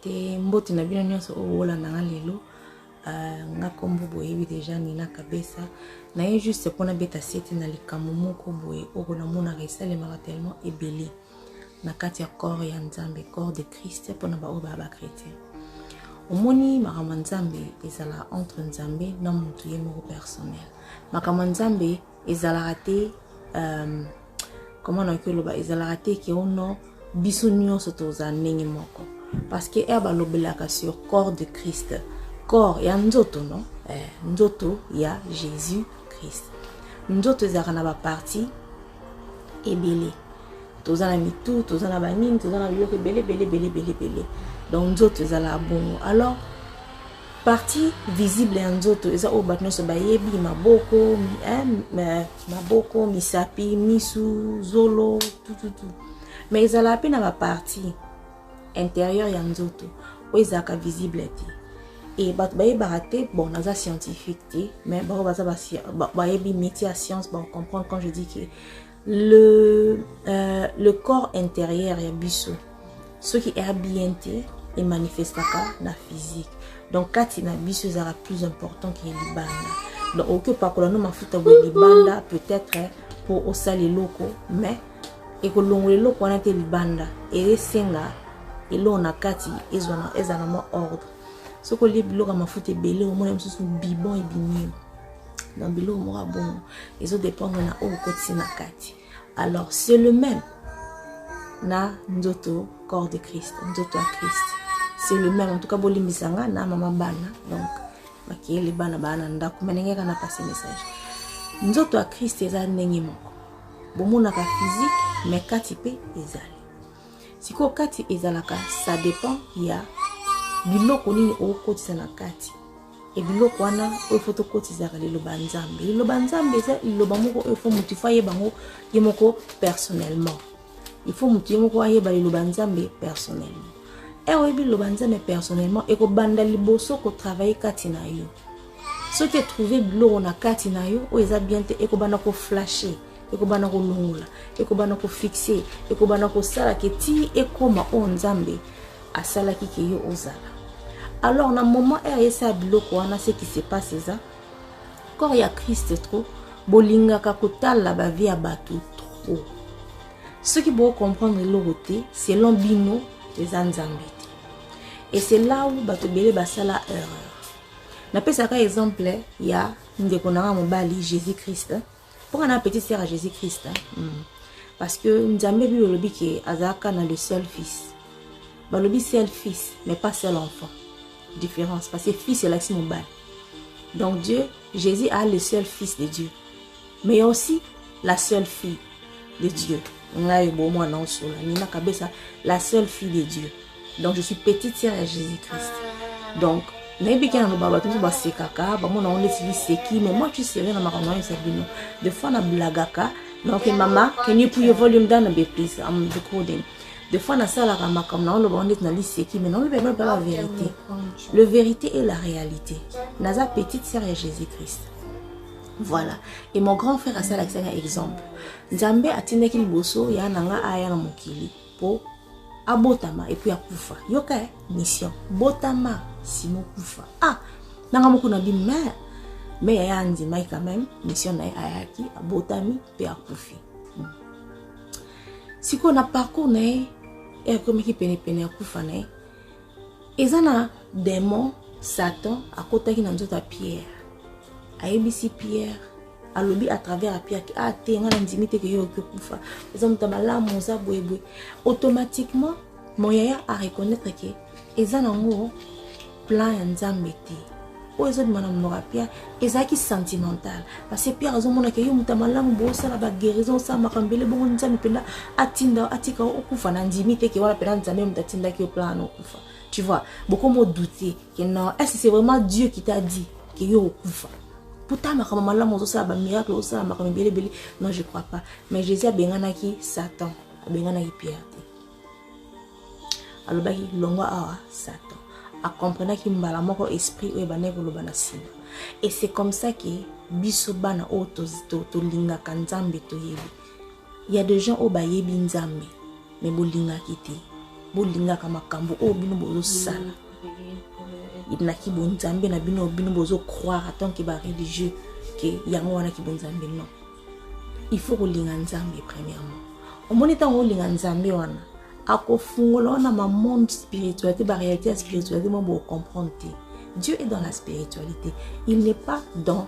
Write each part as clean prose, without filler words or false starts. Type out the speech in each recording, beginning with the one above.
te mbote na bino nyonso owola na lelo nga kombo boyebi déjà Nina Kabesa na ye juste pona beta sete na likambo moko boye okona mona esalemaka tellement ebele na kati ya corps ya Nzambe, corps de Christ pona ba oba ba chrétien. Omoni makambo Nzambe ezala entre Nzambe na mutu ye moko personnel. Makambo Nzambe ezala raté comment on peut le ba ezala raté ki ono biso nyonso toza ndenge moko. Parce que eba lobelaka sur corps de Christ. Corps ya nzoto non? Nzoto ya Jésus Christ. Nzoto ezala na ba partie ebele. Toza na mitu, toza na banini, toza na biloko ebele bele. Donc nzoto ezala bongo. Alors partie visible ya nzoto eza o batno so bayebi maboko, maboko, misapi, misu, zolo, tout. Mais ezala pe na ba partie intérieur ya nzoto o ezaka visible te. Et bat baye baraté bon naza scientifique mais bon bayebi métier à science bon comprendre quand je dis que le corps intérieur ya biso ce qui est bien et manifestaka na physique. Donc kati na biso ezala plus important que libanda. Donc aucun pakola no mafuta bo libanda peut-être pour osali loko mais et que l'on le loko na te libanda et senga et l'on a kati ezana mo ordre. Ce que les biloko mafuta belé au moins sous bibon et bini. Dans biloko mo bon les autres dépendent na o koti na kati. Alors c'est le même na nzoto corps de Christ, nzoto à Christ. C'est le même en tout cas bolimisanga na mama bana donc makiye les bana ndako menengeka na passer message. Nzoto à Christ eza ndenge moko. Bomona ka physique mais kati pe ezali. Siko kati ezalaka ça dépend ya biloko nini okotisa na kati. Et biloko wana o photo kotizaka le lobanzambe. Le lobanzambe eza loba moko faut motifaye bango yemoko personnellement. Il faut motifaye moko ayeba le lobanzambe personnellement. Et oyebi lobanzambe personnellement et ko banda liboso ko travailler kati na yo. Ce qui est trouvé biloko na kati na yo o eza bien te e ko banda ko flasher. Et ko bana ko lungula, et ko bana ko fixer, et ko bana ko sala ke ti e koma o Nzambe asala ki ke yo ozala. Alors na moment esa biloko wana ce qui se passe ça corps ya Christ trop bolinga ka kotala ba vie ya batu trop. Ce qui doit comprendre l'oroté c'est l'ambino des Nzambe. Et c'est là où batu bele basala erreur. Na pesa ka exemple ya ndeko na mobali Jésus Christ. Pour un petit sœur à Jésus-Christ. Parce que Nzambe bi lobi ke azaka na le seul fils. Ba lobi seul fils mais pas seul enfant. Différence parce que fils c'est l'action mobile. Donc Dieu, Jésus a le seul fils de Dieu. Mais il y a aussi la seule fille de Dieu. Nina Kabesa, la seule fille de Dieu. Donc je suis petite sœur à Jésus-Christ. Donc mais moi tu sais rien de fois na blagaka donc maman can you put your volume down a bit please I'm recording de fois na sala kama comme na on est na liseki mais non le pas la vérité le vérité est la réalité naza petite sœur à Jésus-Christ. Voilà et mon grand frère a ça un exemple Nzambe atindaki liboso ya nanga aya na mokili po abotama et puis akufa yoka mission botama simo kufa nanga moko na bi mais ya ndima quand même mission na ayaki abotami pe akufi siko na parcours na e comme ki pene akufa na ezana démon Satan akotaki na nzoto Pierre ayebisi Pierre alobi à travers Pierre te nga na ndimite ke yo kufa ezamta malamu za bwebwe automatiquement mon yaya a reconnaître que ezana ngo plan ya Nzambe te o ezo demana mnora Pierre ezaki sentimental parce que Pierre azomona ke yo mutamalamu bosa la ba guérison sa makambele bongo Nzambe penda atinda atika okufa na ndimite ke wala penda Nzambe mutatinda ke plan okufa. Tu vois beaucoup m'ont douté que non est-ce que c'est vraiment Dieu qui t'a dit que yo okufa. Pourtant makambo malamu ça ba miracle ça makambo bele non je crois pas mais Jésus a benganaki Satan a benganaki Pierre. Alors baki longwa awa Satan a comprendre ki mbala moko esprit e baneko lo bana sima. Et c'est comme ça que biso bana oto to linga kanzambe to yebi. Il y a des gens au bayebi nzambe mais bo linga kiti. bolingaka makambo oyo bino bozosala naki bonzambe na bino bino bozo croire tant que ba religieux que yango wana ki bonzambe non. Il faut kolinga nzambe premièrement. Omoni tango linga nzambe wana akofungola wana ma monde spiritualité ba réalité spiritualité mo bo comprendre. Dieu est dans la spiritualité. Il n'est pas dans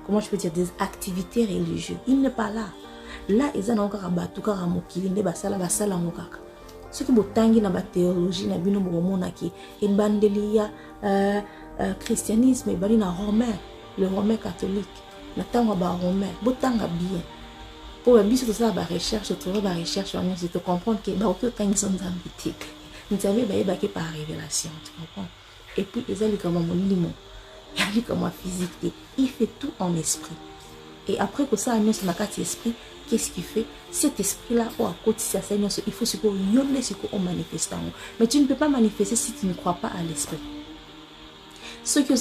comment je peux dire des activités religieuses. Il n'est pas là. Là ils ont encore abatu kaka mokili nde basala ngokaka. Ce qui botangi na ba théologie na bino bomona ki ebandeli ya christianisme ebali na romain, le romain catholique. Na tango ba romain botanga bien. Pour biso to ça ba recherche, trouver ba recherche on essaie de comprendre que ba aucun tangi son ambité. Nous savons ba ke par révélation, tu comprends? Et puis ils ont comme molimo. Il y a comme physique, il fait tout en esprit. Et après que ça annonce na carte esprit, qu'est-ce qu'il fait? Cet esprit-là, à côté ça, il faut se manifester. Mais tu ne peux pas manifester si tu ne crois pas à l'esprit. Ceux qui ont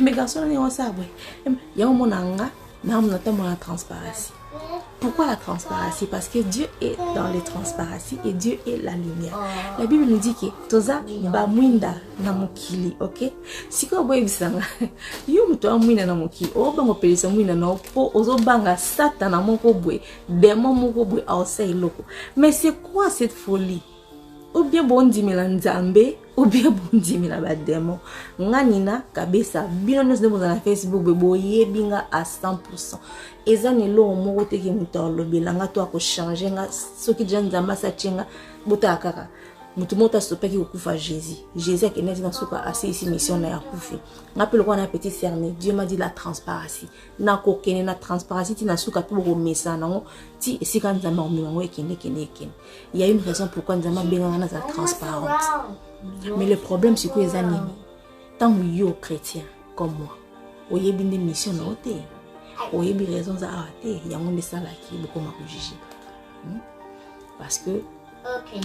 mais garçon, il y a un transparence. Pourquoi la transparence? Parce que Dieu est dans les transparences et Dieu est la lumière. La Bible nous dit que toza ba mwinda na mokili, ok? Si ko boye bisanga, yo muto mwinda na mokili, o bango pelisa mwinda na po ozo banga satana moko boye, démon moko boye ausai loko. Mais c'est quoi cette folie? Ou bien bondi nzambe, ou bien bondi mila ba démon. Nganina kabesa bino nyonso nde na Facebook bebo yebinga à 100%. Ezane lo moko te ki muto lobelanga to ako changer nga soki déjà nzamba sa chenga bota kaka. Mutu mota stopeki kufa Jésus. Jésus qui est dans soka assez ici mission na yakufi. Ngapelo kwa na petit cerné, Dieu m'a dit la transparence. Na ko kene na transparence ti na soka pe ko mesa nango ti esika nzamba o mimango ekene kene. Il y a une raison pourquoi nzamba benga na za transparente. Mais le problème c'est que les années tant yo chrétien comme moi, oyebi une mission na ote. Oyebi raison za ate yango ndesala ki beaucoup ma juger. Parce que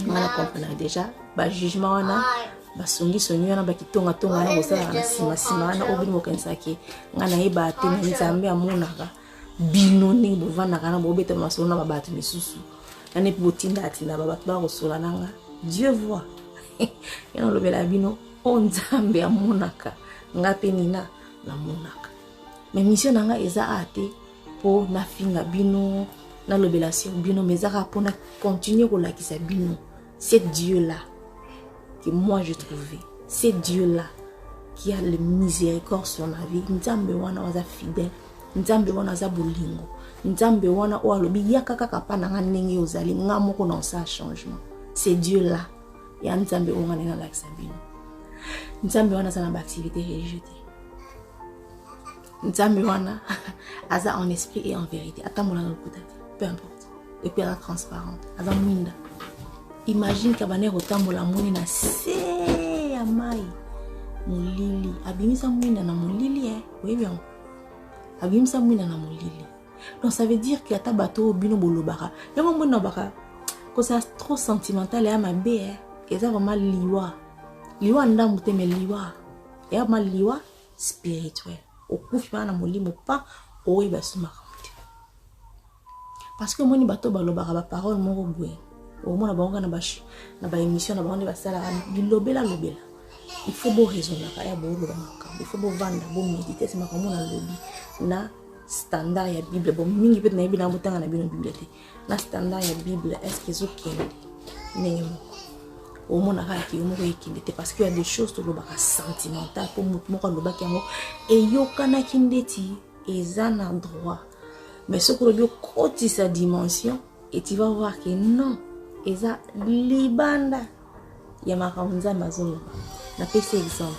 on a compris déjà ba jugement wana ba songi sonyo na ba kitonga tonga na bosa na sima na obi mo kanisa ke ngana yeba te nzambe amonaka bino ni bovana kana bobeta masona ba batu misusu na ne botinda atina ba batu ba kosola nanga Dieu voit yana lobela bino on nzambe amonaka ngape nina na monaka mais mission nanga eza ate po na finga bino na l'obélation bino mais ça pour continuer pour la qui c'est bino c'est Dieu là que moi je trouvais c'est Dieu là qui a le miséricorde sur ma vie nzambe wana waza fidèle nzambe wana za bolingo nzambe wana o alobi yakaka kapa na ndenge ozali ngamoko na ça changement c'est Dieu là ya nzambe wana na la bino nzambe wana za na activité religieuse nzambe wana aza en esprit et en vérité atamona na kutati peu importe et puis elle est transparente avant mwinda imagine kabane rotambola mwini na se ya mai mulili abimisa mwinda na mulili oui bien abimisa mwinda na mulili donc ça veut dire que ata bato bino bolobaka yango mwina baka ko ça trop sentimental ya mabe et ça vraiment liwa ndambu te mais liwa ya ma liwa spirituel okufi na molimo pa oyiba sumaka. Parce que moi ni bato balobaka ba parole moko boye au moins na bango na ba émission na bango ba sala bilobela lobela il faut beau raisonner ya bo loba makambo il faut beau vanda beau méditer c'est makambo na lobi na standard ya Bible bon mingi peut na yebi na botanga na bino Bible te na standard ya Bible est-ce que zokende ndenge moko au moins na ki moko ekende te parce qu'il y a des choses to lobaka sentimentales pour moko lobaka yango et yokana kindeti ezana droit. Mais ce que le côté sa dimension et tu vas voir que non, et ça libanda ya makamza mazolo na pese exemple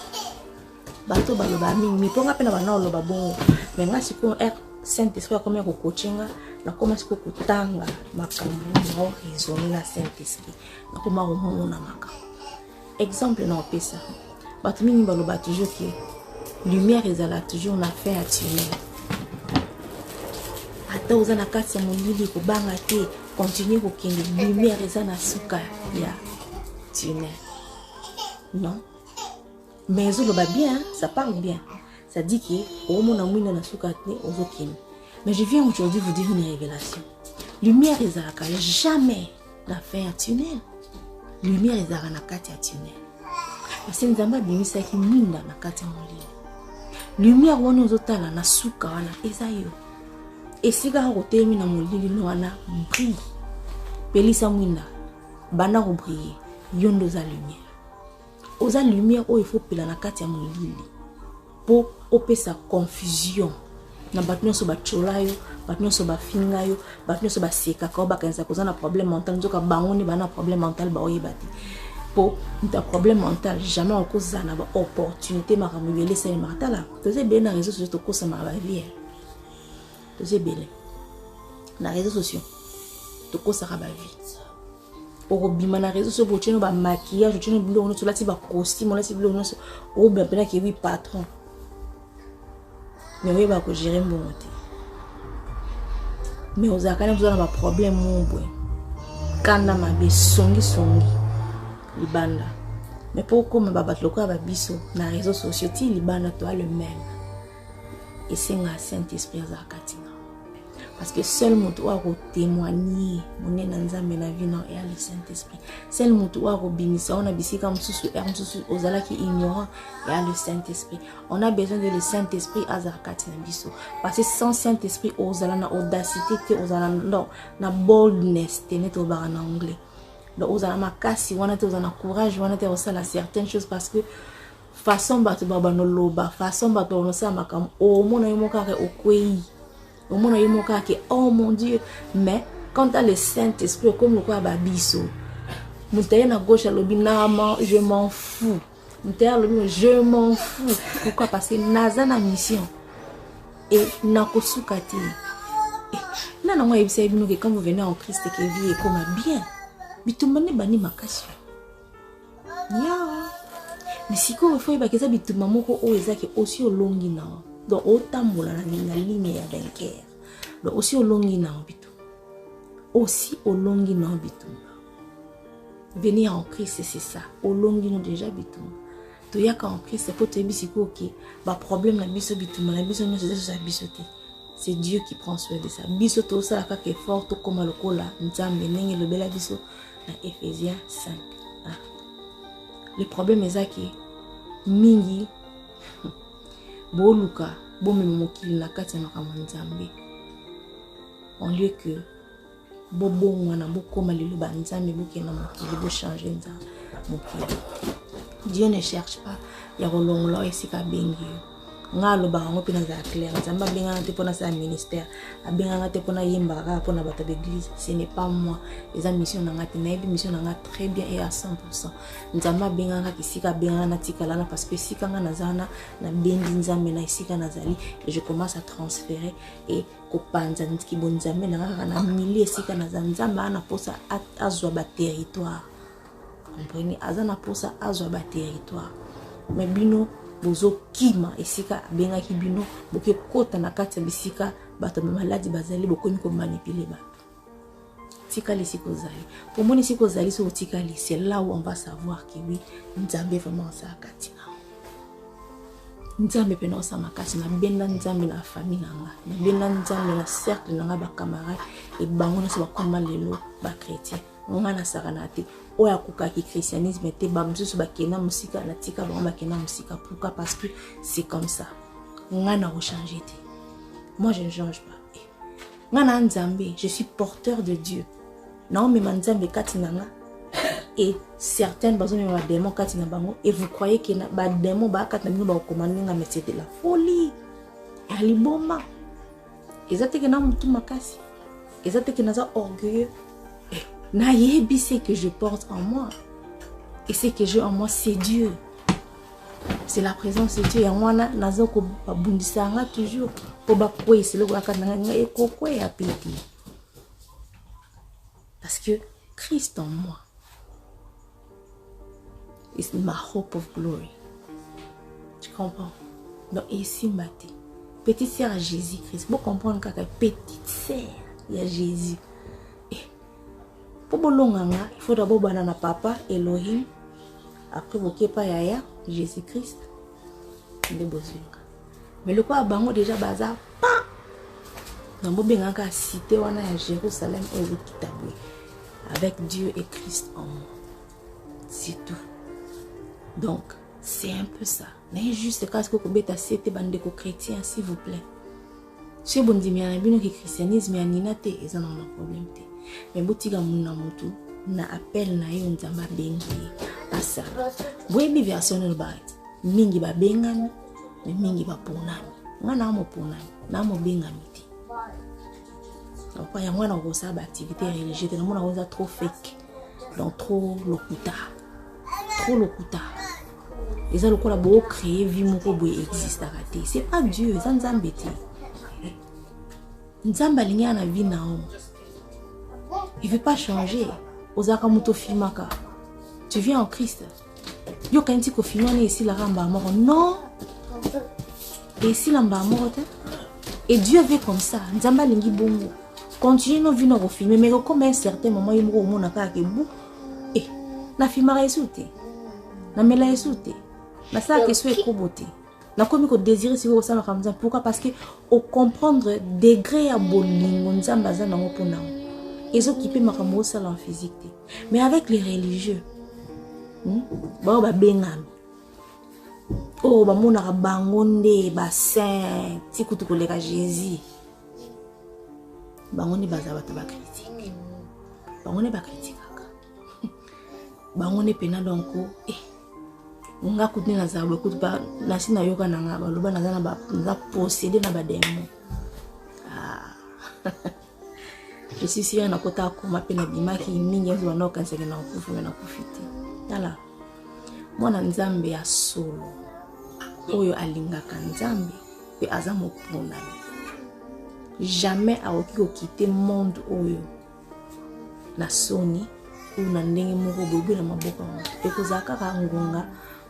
bato baloba mingi ponga pena bana loba bongo mais ngasi ko Saint-Esprit comme ko coachinga na commence ko kutanga makambo no raisonner na Saint-Esprit na koma ko mona makambo exemple na pesa bato mingi baloba toujours que lumière ezala toujours na fin à tunnel. Ata oza na kati ya molili ko banga te continuer ko kende lumière eza na suka ya tunnel. Non. Mais zo loba bien, ça parle bien. Ça dit que au mona mwina na suka te ozo kende. Mais je viens aujourd'hui vous dire une révélation. lumière ezalaka jamais na fin ya tunnel. Lumière ezalaka na kati ya tunnel. Parce nzambe abimisaki minda na kati ya molili. Lumière wana ozotala na suka wana eza yo. Esika kotelemi na molili no wana brille. Pelisa mwinda banda ko briller. Yondo za lumière. Oza lumière o il faut pela na kati ya molili. Po opesa confusion. Na batno so ba cholayo, batno so ba fingayo, batno so ba seka ka ba kanza koza na problème mental nzoka bangoni bana problème mental ba oyebati. Po nta problème mental jamais on koza na ba opportunité makamubele sa matala. Toze bien na réseaux sociaux to kosa ma ba vie. Toze bien. Na réseaux sociaux to kosa ka ba vie. Oko bima na réseaux sociaux bo ba maquillage, tu no bilo no to lati ba costume, on lati bilo no o ba pena ke oui patron. Mais oui, bah que gérer mon côté. Mais aux accords, nous avons un problème mon boy. Quand on a ma songi libanda. Mais pourquoi me babat loko ababiso na réseaux sociaux ti libanda toi le même. Et c'est un Saint-Esprit zakatina. Parce que seul mon doit témoigner mon nzambe na vie non et le Saint-Esprit. Seul mon doit binisa on a bisi comme sous ozala qui ignorant et le Saint-Esprit. On a besoin de le Saint-Esprit azakatina biso. Parce que sans Saint-Esprit ozala na audacité te ozala non na boldness te net obara na anglais. Donc ozala makasi wana te ozala courage wana te osala certaines choses parce que façon bato baba no loba façon bato no sa makam o mona yomoka ke okwei. Au moins, il m'a dit, oh mon Dieu, mais quand tu as le Saint-Esprit, comme le quoi babiso, je m'en fous. Je m'en fous. Pourquoi? Parce que naza na mission. Et nakosukati. Non, moi, que quand vous venez en Christ, que vie est comme bien. Mais tout le monde est banni ma casse. Mais si vous faites que ça, tout le monde est aussi au long na. Donc autant moula na ligne ya bancaire. Donc aussi au longi na habitu. Aussi au longi na habitu. Venir en Christ c'est ça. Au longi na déjà habitu. To yaka en Christ c'est pour te bisiko OK. Ba problème na biso bitu na biso no c'est ça bisoté. C'est Dieu qui prend soin de ça. Biso to ça ka ke fort to comme le kola nzambe nenge le bela biso na Ephésiens 5. Le problème est que mingi boluka bomé mokili na kati na kamanzambe en lieu que bobo wana bokoma lelo ba nzambe bokena mokili bo changer nzambe mokili. Dieu ne cherche pas ya rolongola esika bengi ngalo ba ngo pina za clair nzamba benga te pona sa ministère abenga te pona yemba ka pona bata d'église. Ce n'est pas moi les mission na ngati na mission na ngati très bien et à 100%. Nzamba benga ka kisika benga na tikala na parce que sika nga nazana na bendi nzambe na isika nazali et je commence à transférer et kopanza ndiki bonzambe na nga na mili sika nazanzamba na posa azwa ba territoire. Comprenez azana posa azwa ba territoire. Mais bino bozo kima esika benga ki bino boke kota na kati ya bisika bato maladi bazali bokomi ko manipuler ba tika les sikozali pour moi les sikozali so tika li c'est là où on va savoir que oui nzambe vraiment ça katina nzambe pena sa makasi na benda nzambe na famille nanga na benda nzambe na cercle nanga ba camarade et bango na so ba koma lelo ba chrétien ngana saranate oya kukaki christianisme te bamsusu bakena musika na tika bango bakena musika. Pourquoi? Parce que c'est comme ça. Ngana rechanger te. Moi je ne change pas. Ngana nzambe, je suis porteur de Dieu. Non mais nzambe katinanga et certaines personnes me démon katina bango et vous croyez que ba démon ba katina ba commander nga métier de la folie. Ali boma. Ezate que na mutu makasi. Ezate que naza orgueilleux. Naïebi, c'est que je porte en moi. Et c'est que j'ai en moi, c'est Dieu. C'est la présence de Dieu. Et moi, nazoko babundisanga toujours. Pour bakwe, c'est le wakana et kokwe a pété. Parce que Christ en moi is my hope of glory. Tu comprends? Donc ici, Maté, petite sœur à Jésus-Christ. Vous comprenez que petite sœur, il y a Jésus. Pour bolonganga, il faut d'abord banana papa Elohim, après bokepa yaya Jésus-Christ. Mais le quoi bango déjà bazar pas. dans bobengaka cité wana ya Jérusalem et le Kitaboué avec Dieu et Christ en moi. C'est tout. Donc c'est un peu ça. Mais juste quand que beta cité bande ko chrétien s'il vous plaît. Si bon dit bien bino ki christianisme ya nina te eza na problème te. Mais botika muna mutu na appel na yo nzamba bengi asa. Boyebi version no ba mingi ba bengami mais mingi ba ponami. Ngana mo ponami na mo bengami te. Donc il y a moins dans activité religieuse, il y a trop fake, donc trop lokuta. Et ça le quoi la beau créer vie mon ko existe à rater. C'est pas Dieu, ça nous embête. Nzamba linya na vie na on. Il veut pas changer. Ozaka muto filmaka. Tu viens en Christ. Yo kanti ko filmane ici la ramba mort. Non. Et ici la mort. Et Dieu veut comme ça. Nzamba lingi bongo. Continuez nos vies à filmer, mais comme à un certain moment, il y a un peu de na filmera esouté, na mela esouté, na ça que soit beauté. Na comme que désirer si vous ça na kamza. Pourquoi? Parce que au comprendre degré à bolingo nzamba za na ngopona. Ils occupent ma kambo ça en physique. Mais avec les religieux, ba bengami. Oh ba mona bangonde ba saint, tikutu koleka Jésus. Bangone baza batu ba critique. Bangone ba critique kaka. Bangone pena donc nga kutni na zawe kutuba na sina yoka na nga baloba na zana ba na posséder na ba démon. Je suis sûr na kota ko mapena bimaki mingi zo na okanseke na kufu na kufiti. Tala. Mwana nzambe ya solo. Oyo alingaka nzambe pe azamo pona. Jamais à quitter le monde oyo na soni ou na ndenge moko bobi na maboko te kozaka ka ngonga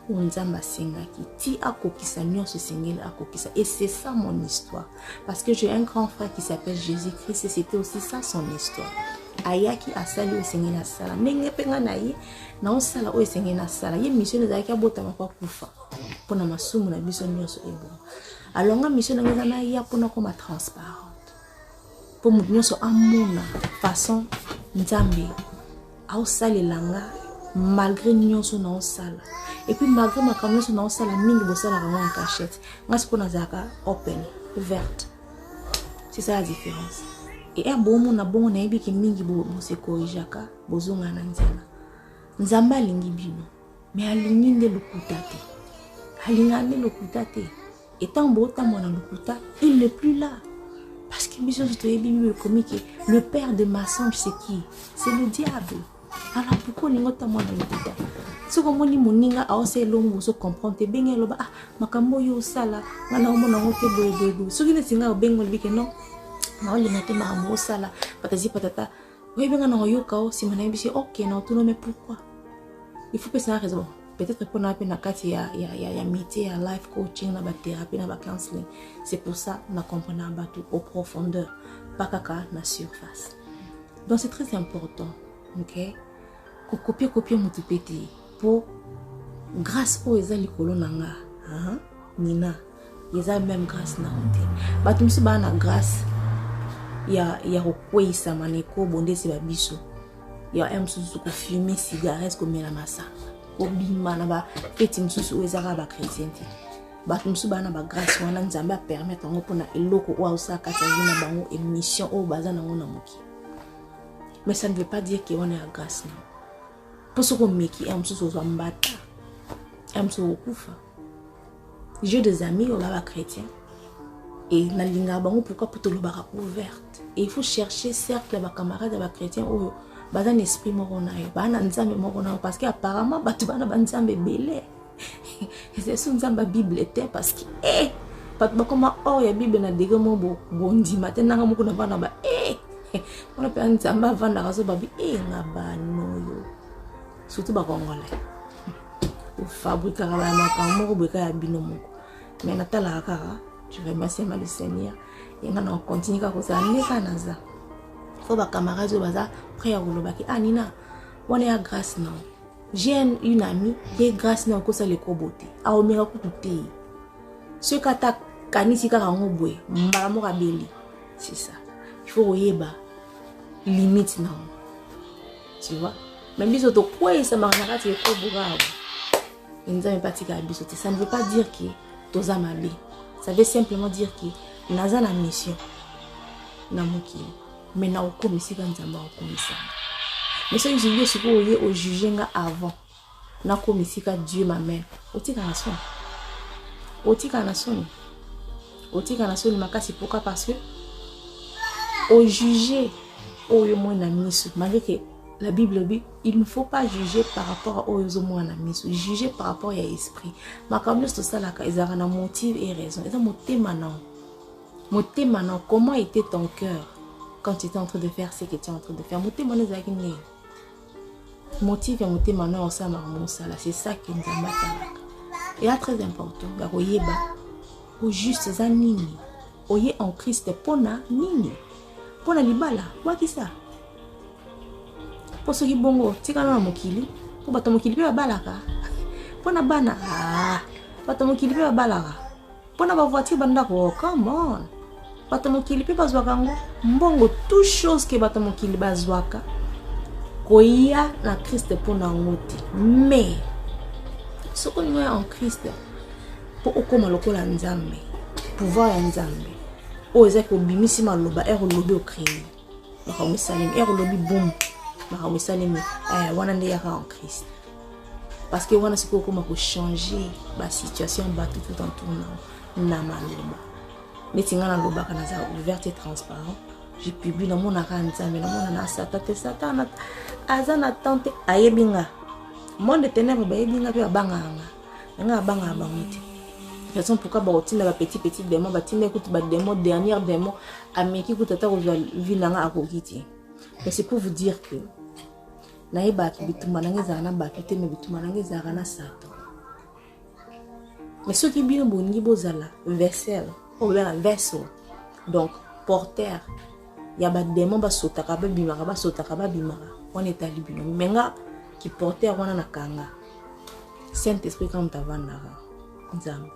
unzamba sengaki ti akokisa nyonso sengeli akokisa. Et c'est ça mon histoire parce que j'ai un grand frère qui s'appelle Jésus-Christ et c'était aussi ça son histoire. Ayaki asali o sengeli asala ndenge penga na ye na osala o sengeli asala ye mission ezaki abota makwa kufa pona masumu na biso nyonso ebo. Alors nga mission na ngana ya pona koma transparent. Pour nous sommes amona façon nzambe au sale langa malgré nous sommes dans salle et puis malgré ma caméra sommes dans salle mingi bossa la en cachette moi ce qu'on a zaka open ouverte. C'est ça la différence. Et un bon monde na bon na ebi ki mingi bo se koijaka bozonga na nzela nzamba lingi bino mais alingi nde lokuta te alinga nde lokuta te étant bota mona lokuta il n'est plus là. Parce que le père de ma sange, c'est qui? C'est le diable. Alors pourquoi on est moi dans le putain? Ce qu'on dit mon ninga a aussi l'homme se comprendre. Te benga loba ah makambo yo sala. Ngana omo na ngote boy. Ce qui ne singa o bengo libike non. Na oli ngate makambo sala. Patazi patata. Oui benga na yo kao si mana bishi ok na tout mais pourquoi? Il faut que ça raison. Peut-être pour na pena kati ya métier ya life coaching na ba thérapie na ba counseling. C'est pour ça na comprendre batou au profondeur, pas kaka na surface. Donc c'est très important, OK? Ko copier mutupeti pour grâce au ezali kolonanga, nina, yeza même grâce na honte. Batum si ba na grâce ya kokweisa maneko bonde se ba biso. Ya emsusu ko fumer cigarette ko mela masanga. Obima na ba feti msusu ezaka ba chrétienté ba msusu ba na ba grâce wana nzambe a permettre ngo pona eloko wa usaka tsazi na bango émission o baza na ngona moki. Mais ça ne veut pas dire qu'on est à grâce non. Pour ce qu'on meki msusu zo mbata msusu kufa. J'ai des amis au ba chrétien et na linga bango pourquoi pour te le bara ouverte. Et il faut chercher cercle ba camarades ba chrétiens o baza n'esprit morona yo bana nzambe morona parce que apparemment batu bana banzambe belé c'est son nzamba bible était parce que batu bakoma or ya bible na dege mo bondi matin nanga moko na bana ba on a pas nzamba vanda raso babi na bano yo surtout ba congolais ou fabriquer la makambo ko beka ya bino moko mais natala kaka je remercie le Seigneur et on continue ka ko sa neka naza faut ba camarades baza prêt à rolobaki nina on est à grâce non. J'ai une amie qui est grâce non ko ça le kobote a omeka kututé ce kata kanisi ka ngobwe mbala mo kabeli C'est ça. Il faut oyeba limite non. Tu vois? Même si tu quoi ça marquera tu es trop bravo. Ça ne veut pas dire que tu as mal. Ça veut simplement dire que tu as la mission. Mais na okomisi ka nzamba okomisa. Mais ça je suis au juger avant. Na komisi ka Dieu m'amène. Otika na son. Otika na son. Otika na son makasi pourquoi parce que au juger au yo na misu malgré que la Bible dit il ne faut pas juger par rapport au yo mo na misu, juger par rapport à esprit. Makambo tout ça la ezara na motif et raison. Et ça motema non. Comment était ton cœur quand tu étais en train de faire ce que tu es en train de faire? Motema no ezaki ne. Motif et motema no ça marmosala, c'est ça qui nous amatala. Et là très important, ba koyeba au juste za nini. Oye en Christ pona nini. Pona libala, waki ça. Pour ceux qui bongo, tika na mokili, pour bato mokili pe balaka. Pona bana, bato mokili pe balaka. Pona ba voiture banda ko, come on. Bato mokili pe bazwaka ngo, mbongo toute chose que bato mokili bazwaka. Koya na Christ pona ngoti. Mais ce qu'on est en Christ pour okoma lokola nzambe, pouvoir ya nzambe. O ezako bimisi maloba ero lobi okréé. Makamu salim ero lobi boum. Makamu salim wana nde yaka en Christ. Parce que wana siko koma ko changer ba situation ba tout en tournant na maloba. Neti ngana loba kana za ouvert et transparent. Je publie na mon akanza mais na mon na satan azana tante ayebinga. Monde ténèbres ba yebinga pe banganga. Nga banga bangote. Raison pourquoi baotinda ba petit démon batinda écoute ba démon dernière démon ameki ko tata ko vinanga akokiti. Mais c'est pour vous dire que naïba ki bituma nangeza na ba kite me bituma nangeza na satan. Mais ceux qui bien boni bozala vaisselle ou bien vaisseau. Donc porteur ya ba démon ba sotaka ba bimaka ba sotaka ba bimaka. On est alibino menga qui porteur wana na kanga. Saint-Esprit comme ta vandara. Nzambe.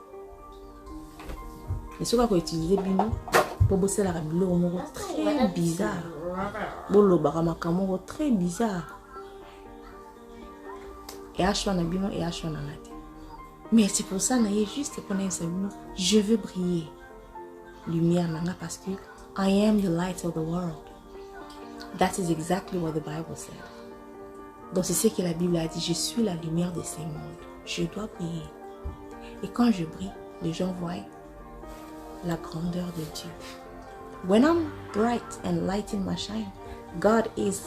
Et ce qu'on peut utiliser bino pour bosser la rabilo très bizarre. Bolo baramakamongo très bizarre. Et achwana bino et achwana nati. Mais c'est pour ça naïe juste pour naïe bino. Je veux briller. Lumière nanga parce que I am the light of the world. That is exactly what the Bible said. Donc c'est ce que la Bible a dit. Je suis la lumière de ces mondes. Je dois briller. Et quand je brille, les gens voient la grandeur de Dieu. When I'm bright and light in my shine, God is,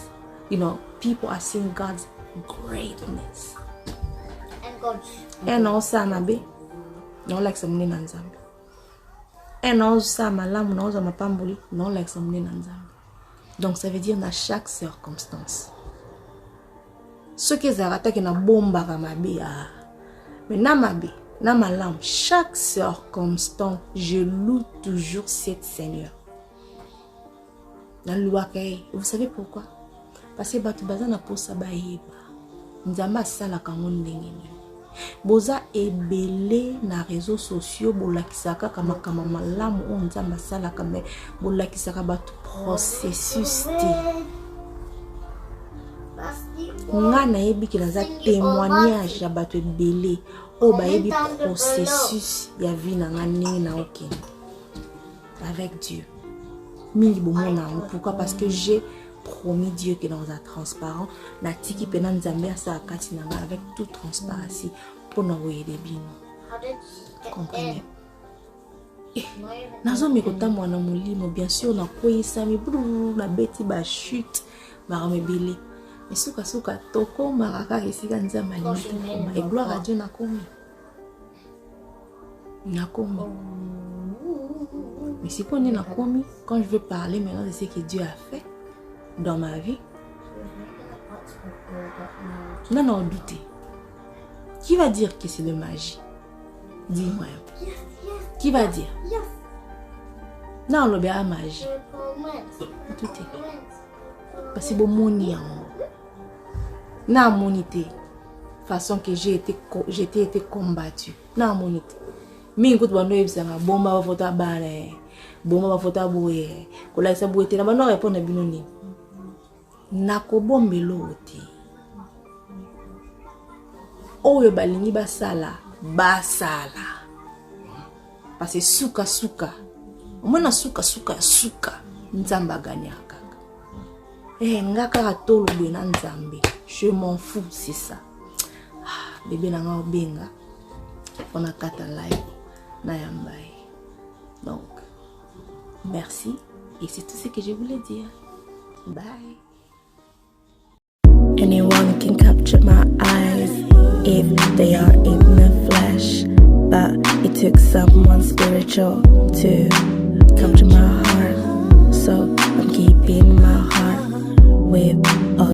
people are seeing God's greatness. And God. And also, Nabe, no like some Nzambe. And also, Malam, no like Mapambuli, no like some Nzambe. Donc ça veut dire dans chaque circonstance. Ce que Zarata qui na bomba Ramabe, mais Namabe. Dans ma lampe, chaque circonstance, je loue toujours cette Seigneur. Vous savez pourquoi? Parce que batu baza na posa ba yeba. Nzamba sala kango ndengeni. Boza ebele na réseaux sociaux bolakisaka kama malamu on nzamba sala kama bolakisaka batu processus te. Nga na yebi ki naza témoignage ya batu ebele. Oh, bah, il y a un processus, il y a vie avec Dieu. Pourquoi? Parce que j'ai promis Dieu que dans un transparent, avec toute transparence pour nous envoyer des bins. Comprenez? Bien sûr, on a quoi ça, mais on a bêti ba chute, mais souka toko maraka ici quand ça et gloire à Dieu n'a commis. Mais si on est n'a commis, quand je veux parler maintenant de ce que Dieu a fait dans ma vie, non douter. Qui va dire que c'est de magie? Dis-moi un peu. Qui va dire? Non, le bien magie. Tout est. Parce que bon moni en na monité façon que j'ai été combattu na monité mingi kutu bando ebisanga bomba bavota bana boma bafota boye kolakisa boye te na bano répondre bino nini nakobombelo te oyo balingi basala parce que suka omona suka nzamba gagna kaka ngaka tolo boye na nzambe je m'en fous c'est ça bébé na nga obenga on a kata live na yambai donc merci et c'est tout ce que je voulais dire. Bye. Anyone can capture my eyes if they are in the flesh, but it took someone spiritual to capture my heart, so I'm keeping my heart